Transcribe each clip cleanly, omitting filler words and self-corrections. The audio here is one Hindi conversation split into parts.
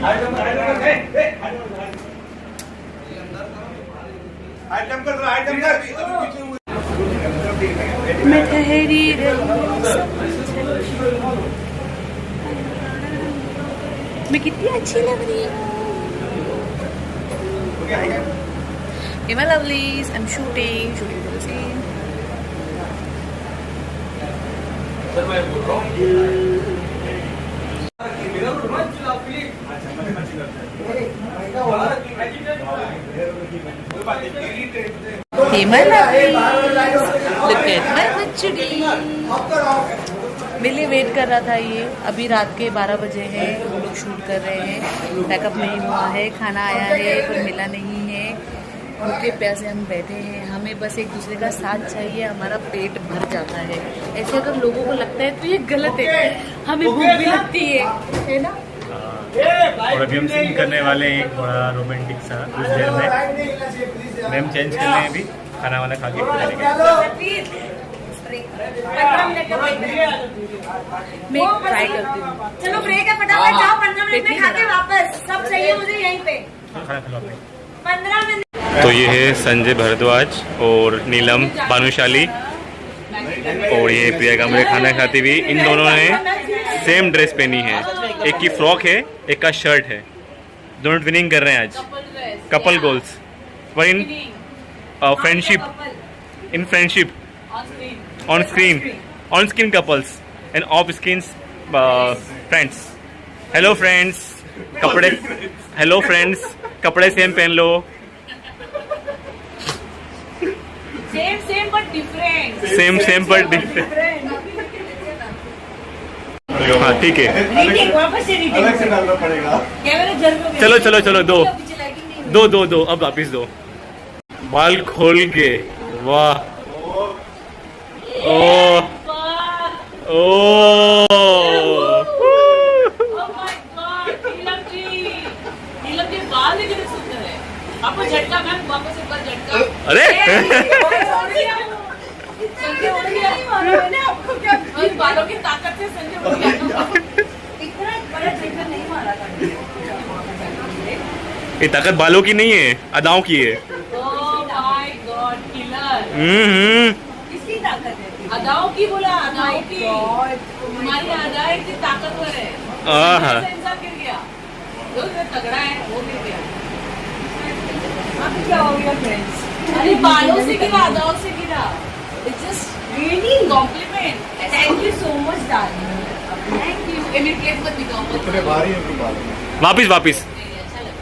मैं ठहरी रही, मैं कितनी अच्छी लग रही हूँ। Hey my lovelies, I'm shooting for the scene. Hey my lovelies, look at my bachudi. मेरे लिए वेट कर रहा था ये। अभी रात के 12 बजे हैं, हम लोग शूट कर रहे हैं। पैकअप नहीं हुआ है, खाना आया है पर मिला नहीं है। भूखे प्यासे हम बैठे हैं, हमें बस एक दूसरे का साथ चाहिए, हमारा पेट भर जाता है। ऐसे अगर लोगों को लगता है तो ये गलत है, हमें भूख भी लगती है ना। और अभी हम सीन करने वाले हैं एक थोड़ा रोमांटिक सा कुछ देर में। मैम चेंज कर रहे हैं अभी, खाना वाला खा के फिर मैं ट्राई करती हूँ। चलो ब्रेक है, फटाफट जाओ, 15 मिनट में खाते वापस। सब चाहिए मुझे यहीं पे। खाना खिलाओ अपने। 15 मिनट। तो ये है संजय भारद्वाज और नीलम भानुशाली और ये प्रियंका मुझे खाना खाती हुई। इन दोनों ने सेम ड्रेस पहनी है, एक की फ्रॉक है, एक का शर्ट है। दोनों ट्विनिंग कर रहे हैं आज, कपल गोल्स पर in friendship, in friendship on screen couples and off screen friends. Hello friends, कपड़े सेम पहन लो। Same but different. Same but different. हाँ ठीक है, वापस से अलग से डालना पड़ेगा। चलो दो अब वापिस दो। बाल खोल के, वाह, ओ आपको झटका मैम, वापस एक बार झटका। अरे आपको क्या बालों की ताकत से संजय इतना बड़ा झटका नहीं मारा था। ये ताकत बालों की नहीं है, अदाओं की है। Oh my God, killer. किसकी ताकत है? अदाओं की बोला, अदाओं की। हमारी अदाएं इतनी ताकतवर है। इंसान गिर गया, जो तगड़ा है वो गिर गया। क्या हो गया फ्रेंड्स? अरे बालों से गिरा, अदाओं से गिरा। It's just really compliment. Thank you so much, darling. Thank you. ये मेरी प्लेट मत दिखाओ। इतने भारी है कि बाल। वापिस अच्छा लगा।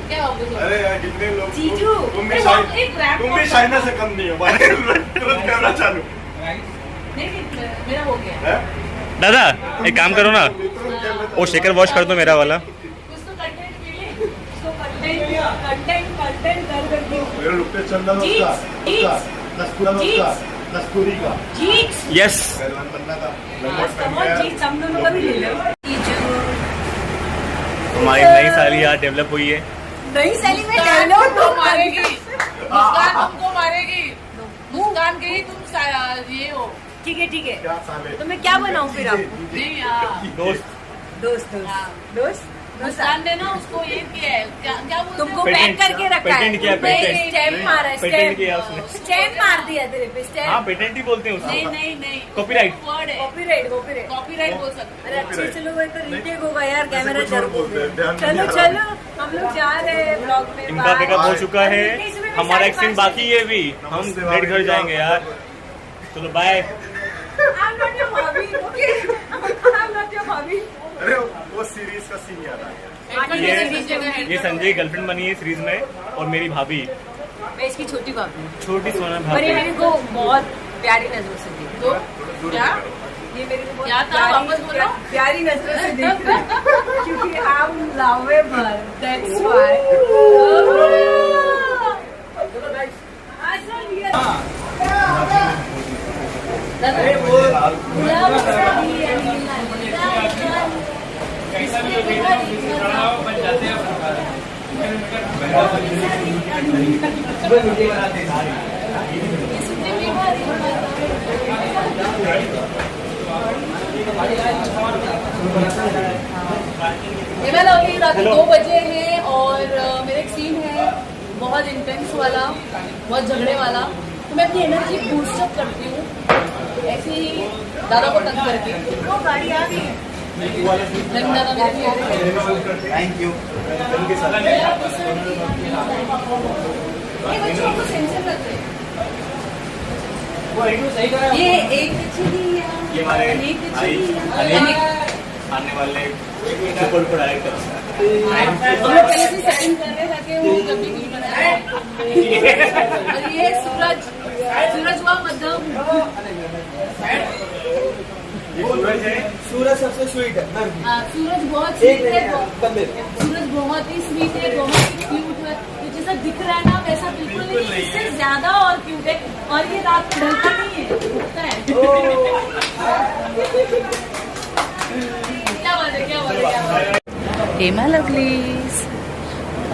क्या हो गया? अरे यार कितने लोग। जीजू, तुम भी शाइना से कम नहीं हो। तुरंत कैमरा चालू। नहीं, मेरा हो गया। दादा एक काम करो ना, वो शेकर वॉश कर दो मेरा वाला। कंटेंट कर दो। मेरे रुक पे चल रहा कस्तूरी का। यस, पहलवान बनना था। जीत हम दोनों का भी ले लो। हमारी नई साली आज डेवलप हुई है। नई साली में डायलॉग तो मारेगी, मुस्कान तुमको मारेगी। मुस्कान के ही तुम ये हो। ठीक है क्या साले। तो मैं क्या बनाऊँ फिर आपको? नहीं यार, दोस्त मुस्कान ने ना उसको ये किया है, क्या बोलते हैं? तुमको पैक करके रखा है। पेटेंट किया, स्टैम्प मारा, पेटेंट किया उसने। स्टैम्प मार दिया तेरे पे, स्टैम्प। हाँ पेटेंट ही बोलते हैं उसको। नहीं कॉपीराइट वर्ड है। कॉपीराइट बोल सकते। अरे अच्छे, चलो वो तो रीटेक होगा यार, कैमरा चलो हम लोग जा रहे हैं ब्लॉग में। इनका पिकअप हो चुका है, हमारा एक सीन बाकी है अभी, हम लेट घर जाएंगे यार। चलो bye. I'm not your hobby, okay? I'm not your hobby. अरे वो सीरीज का सीन याद आ गया। ये संजय गर्लफ्रेंड बनी है सीरीज में और मेरी भाभी, मैं इसकी छोटी भाभी हूँ। छोटी सोना पर ये भाभी। मेरे को बहुत प्यारी नजरों से देखती है। क्या? ये मेरे को बहुत प्यारी नजरों से देखती है क्योंकि I'm lovable, that's why. मैं लवली रात के 2 बजे हैं और मेरा एक सीन है बहुत इंटेंस वाला, बहुत झगड़े वाला, तो मैं अपनी एनर्जी बूस्ट अप करती हूँ ऐसे ही दादा को तंग करके। वो गाड़ी आ गई, दादा मेरे थैंक यू। बच्चों को सेंसर करते हैं। ये एक चिड़ी ये हमारे अनेक भाई चिड़ी आने वाले सुपर डायरेक्टर हम लोग पहले से सेटिंग कर रहे ताकि वो कभी कुछ बनाए। और ये सूरज हुआ मध्यम। सूरज है। सूरज सबसे स्वीट है। हाँ, सूरज बहुत स्वीट है, सूरज बहुत ही स्वीट है, बहुत ही क्यूट है। तो जैसा दिख रहा है ना वैसा बिल्कुल नहीं, इससे ज्यादा और क्यूट है। और ये रात को ढलता नहीं है, उठता है। क्या बात है, क्या बात है, क्या बात है। हेमा लवलीज,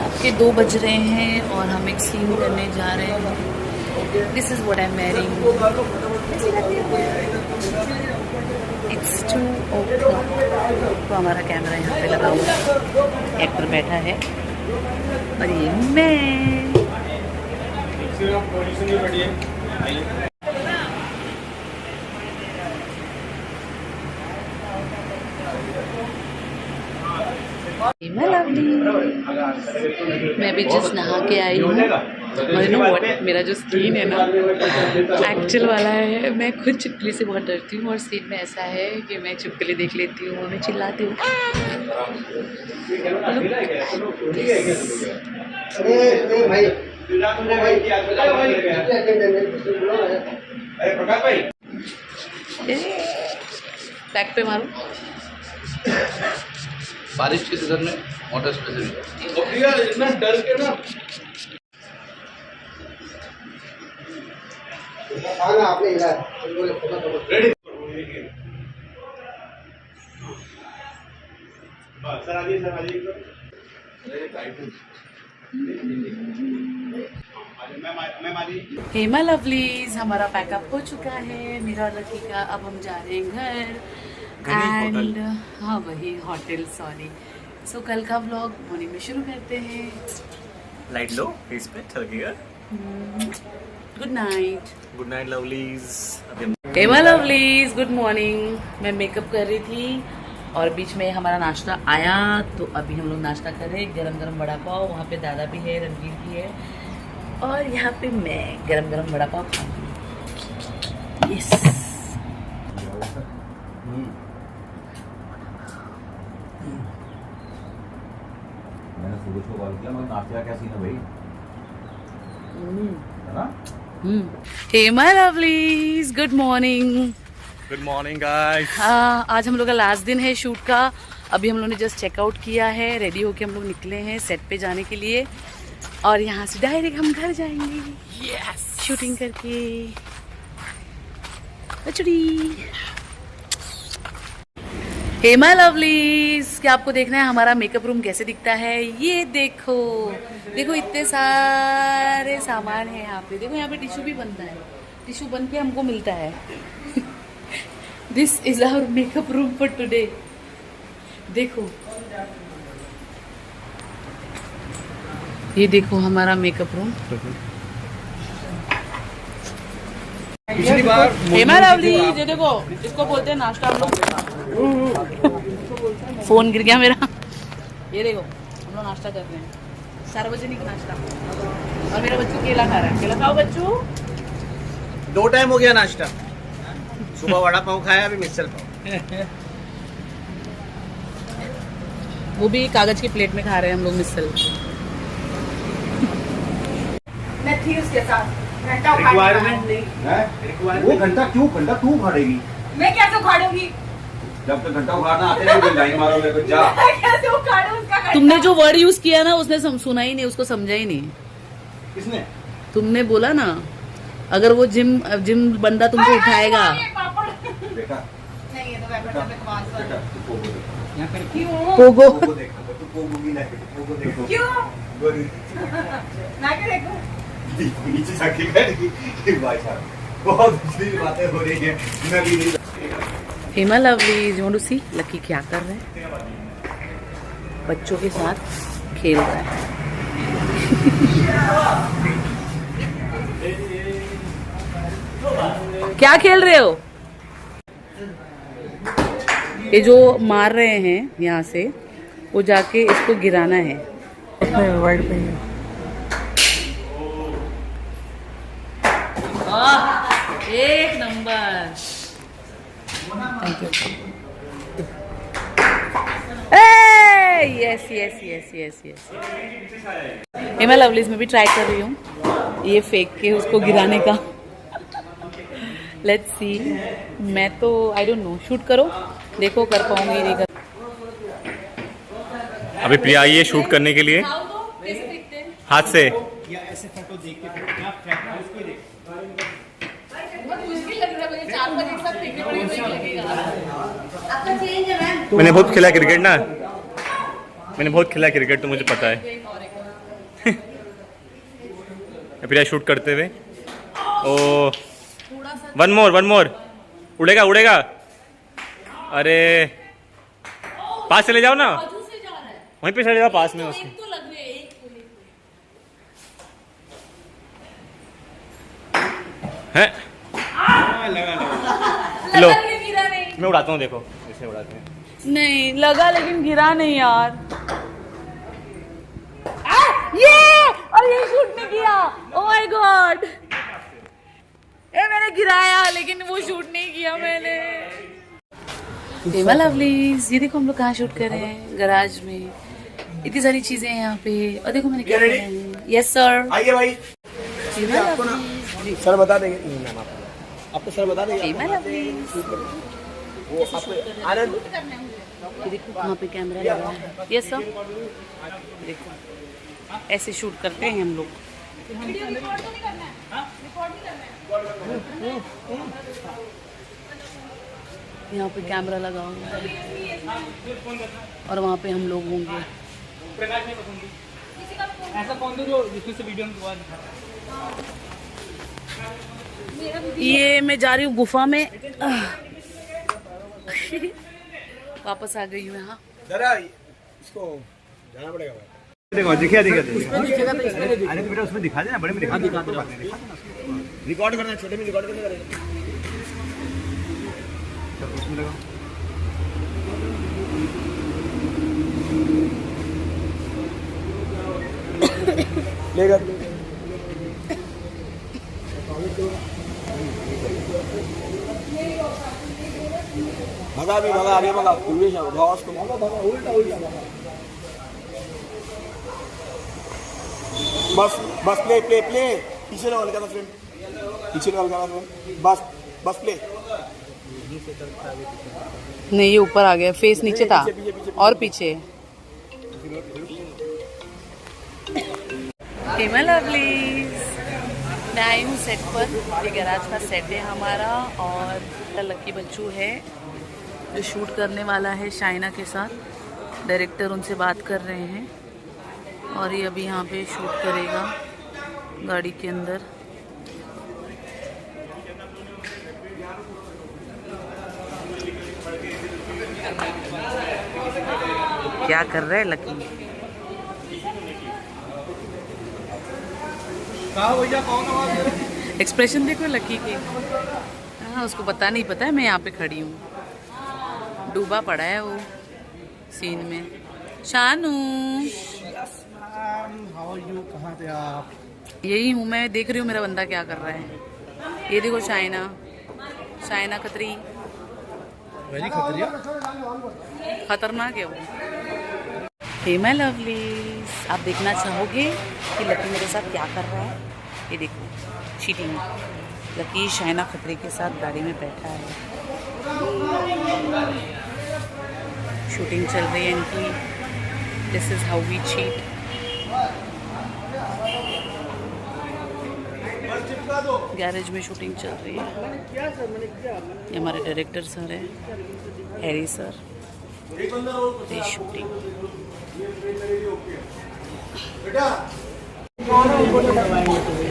आपके 2 बज रहे हैं और हम एक सीन करने जा रहे हैं। This is what I am wearing. It's 2 o'clock। तो हमारा कैमरा यहाँ पे लगा हुआ है, एक्टर बैठा है और ये मैं। हेमा लवली, मैं भी जस्ट नहा के आई हूँ। मेरा जो स्किन है ना एक्चुअल वाला है। मैं खुद छिपकली से बहुत डरती हूँ और सीन में ऐसा है कि मैं छिपकली देख लेती हूँ, मैं चिल्लाती हूँ। बैक पे मारो। बारिश के सीजन में मोटर स्पेशल इतना डर के ना आपने हेमा लवलीज, हमारा पैकअप हो चुका है मेरा और लकी का। अब हम जा रहे हैं घर एंड हाँ वही होटल, सॉरी। सो कल का व्लॉग मॉर्निंग में शुरू करते हैं। लाइट लो फेस पे, अच्छा लगेगा। Good night. Good night lovelies. Hema lovelies, good morning. मैं मेकअप कर रही थी और बीच में हमारा नाश्ता आया, तो अभी हम लोग नाश्ता कर रहे हैं। गरम गरम वड़ा पाव, वहाँ पे दादा भी है, रणवीर भी है और यहाँ पे मैं गरम गरम वड़ा पाव खाऊंगी। यस। मैंने सूरज को कॉल किया, मगर नाश्ते का क्या सीन है भाई? है ना? Hema lovelies, good morning. Good morning guys. आज हम लोग का लास्ट दिन है शूट का। अभी हम लोग ने जस्ट चेकआउट किया है, रेडी होके हम लोग निकले हैं सेट पे जाने के लिए और यहाँ से डायरेक्ट हम घर जाएंगे। यस, शूटिंग करके। बचड़ी हेमा लवलीज, क्या आपको देखना है हमारा मेकअप रूम कैसे दिखता है? ये देखो, देखो इतने सारे सामान है यहाँ पे। देखो यहाँ पे टिश्यू भी बनता है, टिश्यू बन के हमको मिलता है। This is our makeup room for today. देखो, ये देखो हमारा मेकअप रूम। हेमा लवली, ये देखो, इसको बोलते हैं नाश्ता हम लोग। फोन गिर गया मेरा। ये देखो हम लोग नाश्ता कर रहे हैं, सार्वजनिक नाश्ता। और मेरा बच्चू केला खा रहा है। केला खाओ बच्चू। 2 टाइम हो गया नाश्ता। सुबह वड़ा पाव खाया, अभी मिसल पाव। वो भी कागज की प्लेट में खा रहे हैं हम लोग मिसल। मैं थी उसके साथ। वो घंटा क्यों उखाड़ेगी? मैं कैसे उखाड़ूंगी? जब तक घंटा उखाड़ना आते हैं लाइन मारो मेरे को, जा। कैसे उखाड़ूं उसका घंटा? तुमने जो वर्ड यूज किया ना उसने सुना ही नहीं, उसको समझा ही नहीं। किसने? तुमने बोला ना अगर वो जिम बंदा तुमको उठाएगा। बेटा नहीं, ये तो बेटा बकवास है। बेटा तू पोगो देख। क्यों? पोगो पोगो देख, तू पोगो भी नहीं, पोगो देखो। क्यों? गोरी ना के देखो। नीचे जाके बैठेगी भाई साहब, बहुत दूसरी बातें हो रही है। मैं भी नहीं। Hema lovely, you want to see Lucky क्या कर रहे हैं? बच्चों के साथ खेल रहा है। क्या खेल रहे हो? ये जो मार रहे हैं यहाँ से, वो जाके इसको गिराना है। एक number. Yes yes yes yes yes. मैं लवलीज में भी ट्राई कर रही हूँ ये फेंक के उसको गिराने का। Let's see. मैं तो आई डोंट नो, शूट करो, देखो कर पाऊंगी नहीं कर। अभी प्रिया आई है शूट करने के लिए हाथ से। ऐसे फोटो देख के मैंने बहुत खेला क्रिकेट ना, मैंने बहुत खेला क्रिकेट, तो मुझे पता है। प्रिया शूट करते हुए। ओ वन मोर। उड़ेगा उड़ेगा। अरे पास चले जाओ ना, वहीं पे चले जाओ पास में उसके। हैं लो मैं उड़ाता हूँ, देखो ऐसे उड़ाते हैं। नहीं लगा लेकिन गिरा नहीं यार। ये और ये शूट नहीं किया। ओह माय गॉड, ये मैंने गिराया लेकिन वो शूट नहीं किया मैंने। हेमा लवलीज, ये देखो हम लोग कहाँ शूट कर रहे हैं, गराज में। इतनी सारी चीजें हैं यहाँ पे। और देखो मैंने क्या किया है। Yes sir. आइए भाई। हेमा लवलीज सर बता देंगे। मैम आपको सर बता देंगे। हेमा लवलीज, वो आपको आनंद ये देखो वहाँ पे कैमरा लगा है। Yes sir. देखो ऐसे शूट करते हैं हम लोग। यहाँ पे कैमरा लगा हुआ है और वहाँ पे हम लोग होंगे। ऐसा कौन जो जिसमें से वीडियो में ये मैं जा रही हूँ गुफा में। वापस आ गई हूँ यहाँ। जरा इसको जाना पड़ेगा। देखो दिखा अरे तो बेटा उसमें दिखा देना, बड़े में दिखा देना। रिकॉर्ड करना, छोटे में रिकॉर्ड करना। उसमें लगाओ। लेगा भगा भी भगा, आगे भगा, भगा उसको, भगा उल्टा उल्टा। बस बस प्ले प्ले प्ले। पीछे ना हल्का फ्रेम, पीछे ना हल्का फ्रेम। बस बस प्ले। नहीं ये ऊपर आ गया, फेस नीचे था और पीछे। हेमा लवलीज, मैं आई हूँ सेट पर। ये गैराज का सेट है हमारा और लकी बच्चू है जो शूट करने वाला है शाइना के साथ। डायरेक्टर उनसे बात कर रहे हैं और ये अभी यहाँ पे शूट करेगा गाड़ी के अंदर। क्या कर रहे हैं लकी? एक्सप्रेशन देखो लकी के। हाँ उसको पता नहीं पता है मैं यहाँ पे खड़ी हूँ। डूबा पड़ा है वो सीन में। शानू कहाँ थे आप? यही हूँ मैं, देख रही हूँ मेरा बंदा क्या कर रहा है। ये देखो शाइना खतरी, वेरी खतरिया, खतरनाक है वो। हेमा लवलीज, आप देखना चाहोगे कि लकी मेरे साथ क्या कर रहा है? ये देखो चीटिंग। लकी शाइना खतरी के साथ गाड़ी में बैठा है। शूटिंग चल रही है इनकी। This is how we cheat. Garage में शूटिंग चल रही है। ये हमारे डायरेक्टर सर हैं, हैरी सर। ये शूटिंग।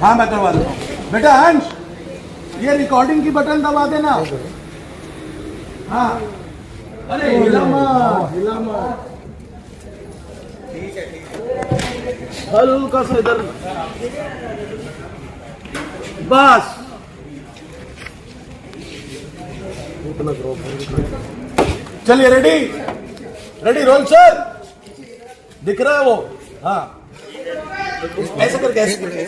हाँ मैं करवा दूँ बेटा। हंस ये रिकॉर्डिंग की बटन दबा देना। हाँ अरे हिला मत। हल्का सा इधर, बस चलिए। Ready ready, roll sir. दिख रहा है वो? हाँ, ऐसा करके ऐसे करके।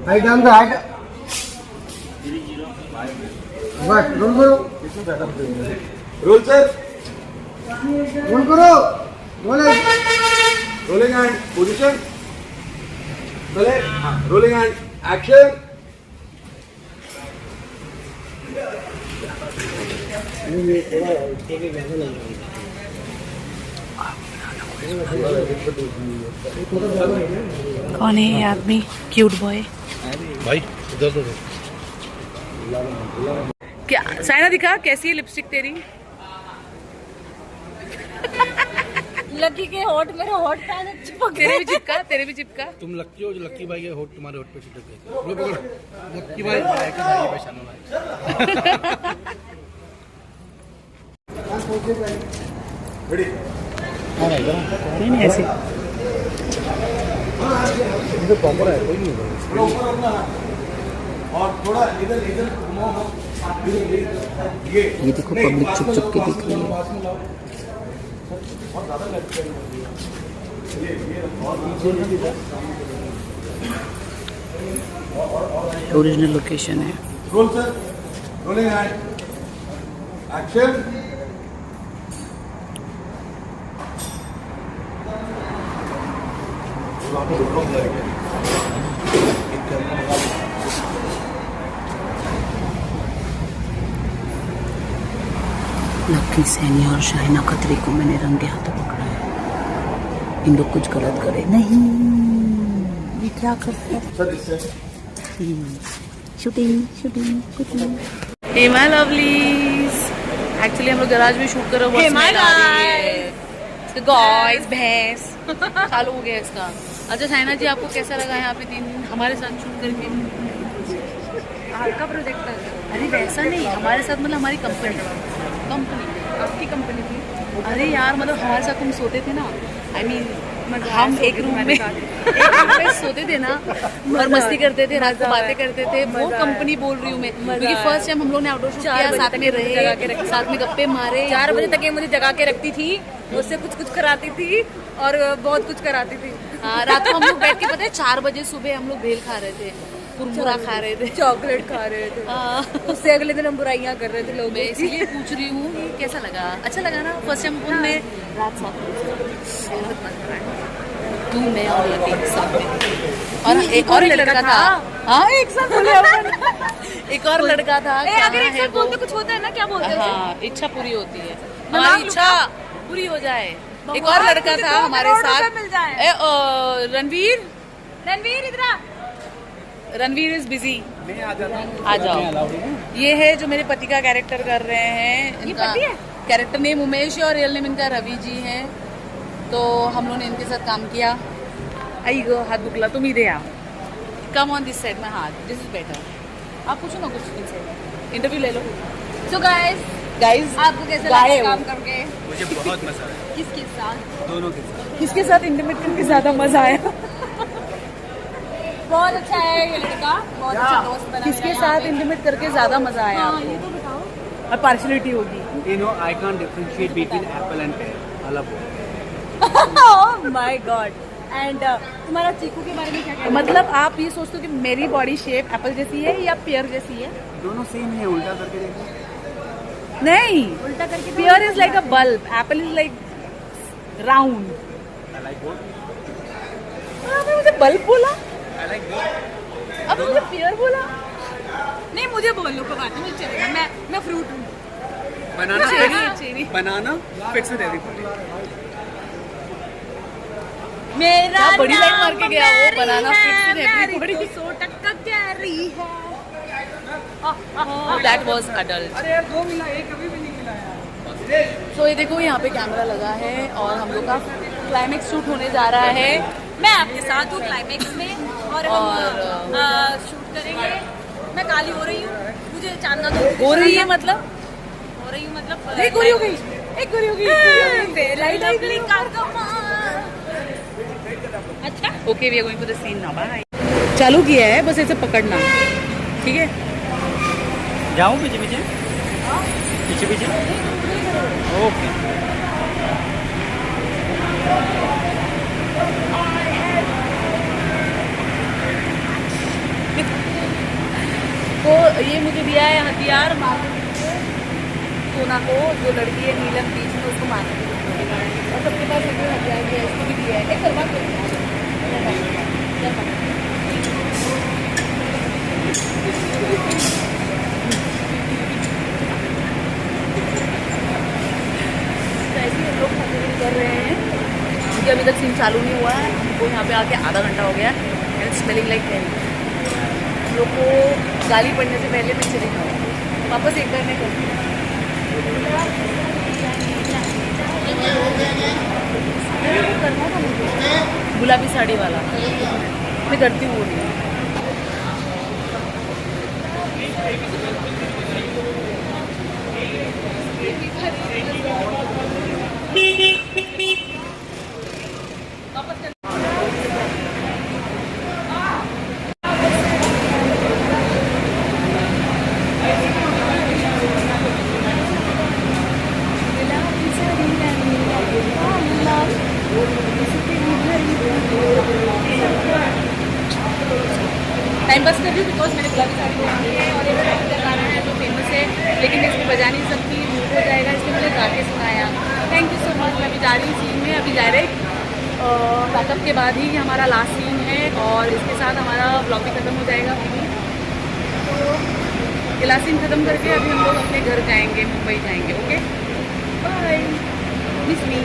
हाइट डाउन का हाइट, बस रोल करो। रोल सर, रोल करो। Rolling and position, rolling and action. कौन है ये आदमी? क्यूट बॉय भाई इधर तो क्या? साइना दिखा कैसी है लिपस्टिक तेरी? लकी के होठ मेरे होठ पे चिपक गए। तेरे भी चिपका, तेरे भी चिपका। तुम लक्की हो जो लक्की भाई के होठ तुम्हारे होठ पे चिपक गए। लो पकड़, लक्की भाई भाई के भाई पहचानो भाई। रेडी? नहीं ऐसे इधर प्रॉपर है, कोई नहीं है। और थोड़ा इधर इधर घुमाओ। ये देखो पब्लिक चुप चुप के देख रही है। ओरिजिनल लोकेशन है। Roll sir, rolling and action. Lucky, Saini और शाइना खतरे को मैंने रंगे हाथों पकड़ा है। इन लोग कुछ गलत करे नहीं। ये क्या करते हैं? Shooting shooting shooting. Hey my lovelies, actually हम लोग गैराज में शूट कर रहे हैं। गाइस भैंस चालू हो गया इसका। अच्छा साइना जी, आपको कैसा लगा यहाँ पे 3 दिन हमारे साथ शूट करके? हल्का प्रोजेक्टर। अरे वैसा नहीं, हमारे साथ मतलब हमारी कंपनी आपकी कंपनी थी? अरे यार मतलब हमारे साथ तुम सोते थे ना, आई मीन हम एक रूम में सोते थे ना और मस्ती करते थे, रात को बातें करते थे। वो कंपनी बोल रही हूँ मैं, क्योंकि फर्स्ट टाइम हम लोग ने आउटडोर शूट किया, साथ में रहे, साथ में गप्पे मारे। 4 बजे तक ये मुझे जगा के रखती थी, मुझसे कुछ कराती थी और बहुत कुछ कराती थी। हाँ, रात को हम लोग बैठ के पता है 4 बजे सुबह हम लोग भेल खा रहे थे, कुरमुरा खा रहे थे, चॉकलेट खा रहे थे। उससे अगले दिन हम बुराइयां कर रहे थे लोग। मैं इसलिए पूछ रही हूँ कि कैसा लगा? अच्छा लगा ना? फर्स्ट टाइम में रात साथ तू मैं और लकी साथ में, और एक और लड़का था। हाँ एक साथ बोले अपन। एक और लड़का था। अगर एक साथ बोलते कुछ होता है ना, क्या बोलते हैं? हाँ, इच्छा पूरी होती है, हमारी इच्छा पूरी हो जाए। एक और लड़का था हमारे साथ, रणवीर। रणवीर इधर आ। रणवीर इज बिजी, आ जाओ। ये है जो मेरे पति का कैरेक्टर कर रहे हैं। ये पति है? कैरेक्टर नेम उमेश है और रियल नेम इनका रवि जी है। तो हम लोगों ने इनके साथ काम किया। आई गो हाथ बुकला, तुम इधर आओ, come on this side, my हाथ, दिस इज बेटर। आप पूछो ना कुछ इनसे, इंटरव्यू ले लो। So guys, आपको कैसा लगा काम करके? मुझे बहुत मजा आया। किसके साथ? दोनों के साथ। किसके साथ इंटीमेट करके ज्यादा मजा आया? बहुत अच्छा है ये लड़का, बहुत अच्छा दोस्त बना। किसके साथ इंटीमेट करके ज्यादा मजा आया हाँ, आपको? ये तो बताओ। और पार्शलिटी होगी। You know, I can't differentiate between apple and pear. अलग हो। Oh my God. And तुम्हारा चीकू के बारे में क्या कहना है? मतलब आप ये सोचते हो कि मेरी बॉडी शेप एप्पल जैसी है या पेयर जैसी है? दोनों सेम है, उल्टा करके देखो। नहीं, उल्टा करके pair is like a bulb, Apple is like round. I like both. आपने मुझे बल्ब बोला, I like both. अब मुझे पेयर बोला। नहीं, मुझे बोल लो, कोई बात नहीं, मुझे चलेगा। मैं फ्रूट हूँ। Banana cherry, fits. Cherry. Banana fits with everybody. मेरा क्या बड़ी लाइन मार के गया वो, मैरी banana है, fits with मैरी everybody. तो 100 टक्का कैरी है। That was adult. अरे यार 2 मिला, एक कभी भी नहीं मिला यार। सो ये देखो यहाँ पे कैमरा लगा है और हम लोग का क्लाइमेक्स शूट होने जा रहा है। मैं आपके साथ हूँ क्लाइमेक्स में और हम शूट करेंगे। मैं काली हो रही हूँ, मुझे चांदना तो हो रही है मतलब हो रही हूँ मतलब नहीं, गोरी हो गई। एक गोरी होगी अच्छा okay we are going for the scene now bye. चालू किया है, बस ऐसे पकड़ना, ठीक है? जाऊँ पीछे पीछे पीछे पीछे ओके। तो ये मुझे दिया है हथियार सोना को, जो लड़की है नीलम बीच में, उसको मारने के लिए। और सबके पास एक हथियार भी है, इसको भी दिया है। एक करवा दो। तो ऐसे ही हम लोग खरीदारी कर रहे हैं, क्योंकि अभी तक सीन चालू नहीं हुआ है। हमको यहाँ पे आके आधा घंटा हो गया एंड स्मेलिंग लाइक है। हम लोग को गाली पड़ने से पहले मैं चली जाऊँ, वापस एक बार मैं करती हूँ। करना था मुझे गुलाबी साड़ी वाला, मैं करती हूँ। टाइम पास कर रही हूँ बिकॉज मैंने गुलाबी साड़ी पहनी है और एक का गाना है जो फेमस है, लेकिन मैं इसको बजा नहीं सकती, मूड हो जाएगा, इसलिए मुझे गा के सुनाया। Thank you so much. मैं अभी जा रही हूँ सीन में, अभी डायरेक्ट पैकअप के बाद ही हमारा लास्ट सीन है और इसके साथ हमारा ब्लॉग भी खत्म हो जाएगा। तो ये लास्ट सीन खत्म करके अभी हम लोग अपने घर जाएंगे, मुंबई जाएंगे। ओके बाय, मिस मी।